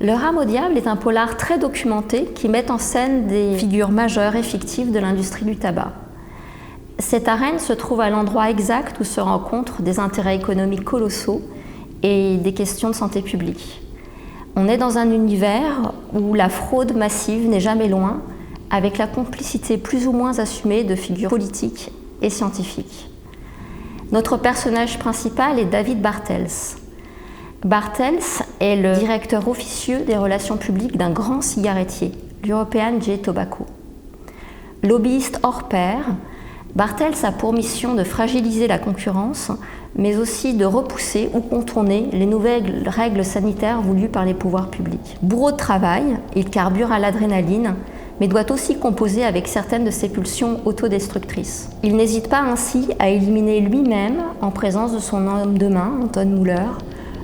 Le Rame au diable est un polar très documenté qui met en scène des figures majeures et fictives de l'industrie du tabac. Cette arène se trouve à l'endroit exact où se rencontrent des intérêts économiques colossaux et des questions de santé publique. On est dans un univers où la fraude massive n'est jamais loin, avec la complicité plus ou moins assumée de figures politiques et scientifiques. Notre personnage principal est David Bartels. Bartels est le directeur officieux des relations publiques d'un grand cigarettier, l'European J Tobacco. Lobbyiste hors pair, Bartels a pour mission de fragiliser la concurrence, mais aussi de repousser ou contourner les nouvelles règles sanitaires voulues par les pouvoirs publics. Bourreau de travail, il carbure à l'adrénaline, mais doit aussi composer avec certaines de ses pulsions autodestructrices. Il n'hésite pas ainsi à éliminer lui-même, en présence de son homme de main, Anton Muller,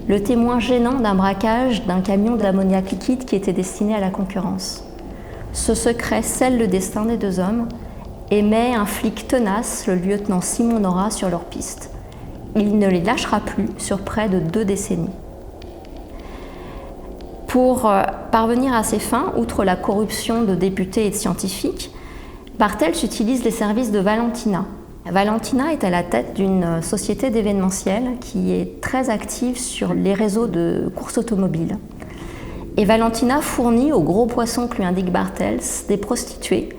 le témoin gênant d'un braquage d'un camion d'ammoniac liquide qui était destiné à la concurrence. Ce secret scelle le destin des deux hommes et met un flic tenace, le lieutenant Simon Nora, sur leur piste. Il ne les lâchera plus sur près de 2 décennies. Pour parvenir à ses fins, outre la corruption de députés et de scientifiques, Bartels utilise les services de Valentina. Valentina est à la tête d'une société d'événementiel qui est très active sur les réseaux de courses automobiles. Et Valentina fournit aux gros poissons que lui indique Bartels des prostituées,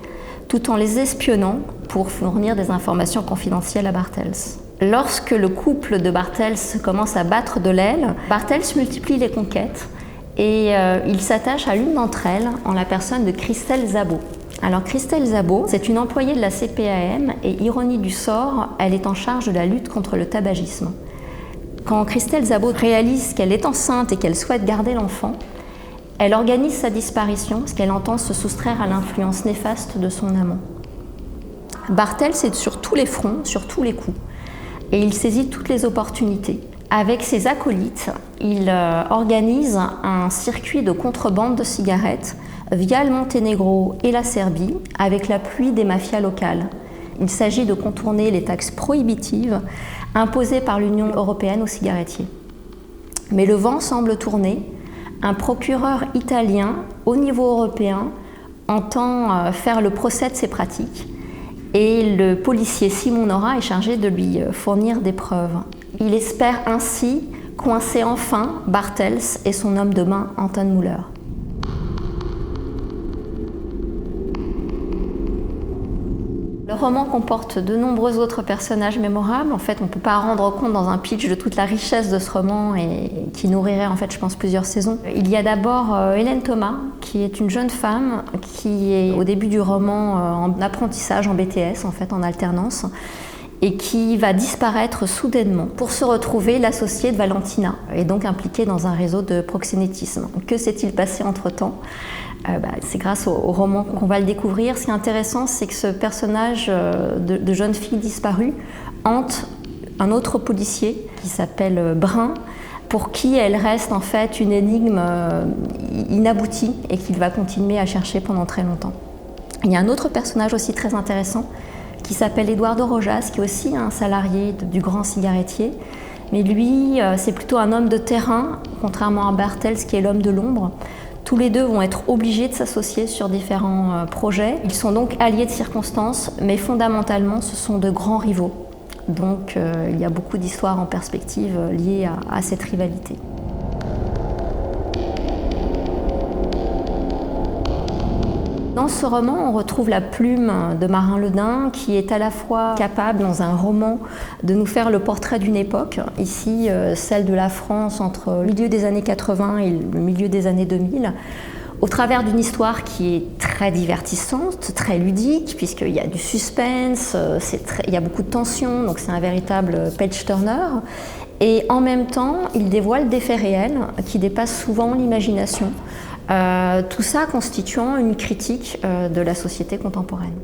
tout en les espionnant pour fournir des informations confidentielles à Bartels. Lorsque le couple de Bartels commence à battre de l'aile, Bartels multiplie les conquêtes et il s'attache à l'une d'entre elles en la personne de Christelle Szabó. Alors Christelle Szabó, c'est une employée de la CPAM et ironie du sort, elle est en charge de la lutte contre le tabagisme. Quand Christelle Szabó réalise qu'elle est enceinte et qu'elle souhaite garder l'enfant, elle organise sa disparition parce qu'elle entend se soustraire à l'influence néfaste de son amant. Bartels est sur tous les fronts, sur tous les coups, et il saisit toutes les opportunités. Avec ses acolytes, il organise un circuit de contrebande de cigarettes via le Monténégro et la Serbie avec l'appui des mafias locales. Il s'agit de contourner les taxes prohibitives imposées par l'Union européenne aux cigarettiers. Mais le vent semble tourner. Un procureur italien au niveau européen entend faire le procès de ces pratiques et le policier Simon Nora est chargé de lui fournir des preuves. Il espère ainsi coincer enfin Bartels et son homme de main Anton Muller. Le roman comporte de nombreux autres personnages mémorables. En fait, on ne peut pas rendre compte dans un pitch de toute la richesse de ce roman et qui nourrirait, en fait, je pense, plusieurs saisons. Il y a d'abord Hélène Thomas, qui est une jeune femme qui est au début du roman en apprentissage, en BTS, en fait, en alternance, et qui va disparaître soudainement pour se retrouver l'associée de Valentina, et donc impliquée dans un réseau de proxénétisme. Que s'est-il passé entre-temps ? C'est grâce au roman qu'on va le découvrir. Ce qui est intéressant, c'est que ce personnage de jeune fille disparue hante un autre policier qui s'appelle Brun, pour qui elle reste en fait une énigme inaboutie et qu'il va continuer à chercher pendant très longtemps. Il y a un autre personnage aussi très intéressant qui s'appelle Eduardo Rojas, qui est aussi un salarié du grand cigarettier. Mais lui, c'est plutôt un homme de terrain, contrairement à Bartels qui est l'homme de l'ombre. Tous les deux vont être obligés de s'associer sur différents projets. Ils sont donc alliés de circonstances, mais fondamentalement, ce sont de grands rivaux. Donc il y a beaucoup d'histoires en perspective liées à cette rivalité. Dans ce roman, on retrouve la plume de Marin Ledin qui est à la fois capable, dans un roman, de nous faire le portrait d'une époque, ici celle de la France entre le milieu des années 80 et le milieu des années 2000, au travers d'une histoire qui est très divertissante, très ludique, puisqu'il y a du suspense, il y a beaucoup de tension, donc c'est un véritable page-turner. Et en même temps, il dévoile des faits réels qui dépassent souvent l'imagination. Tout ça constituant une critique de la société contemporaine.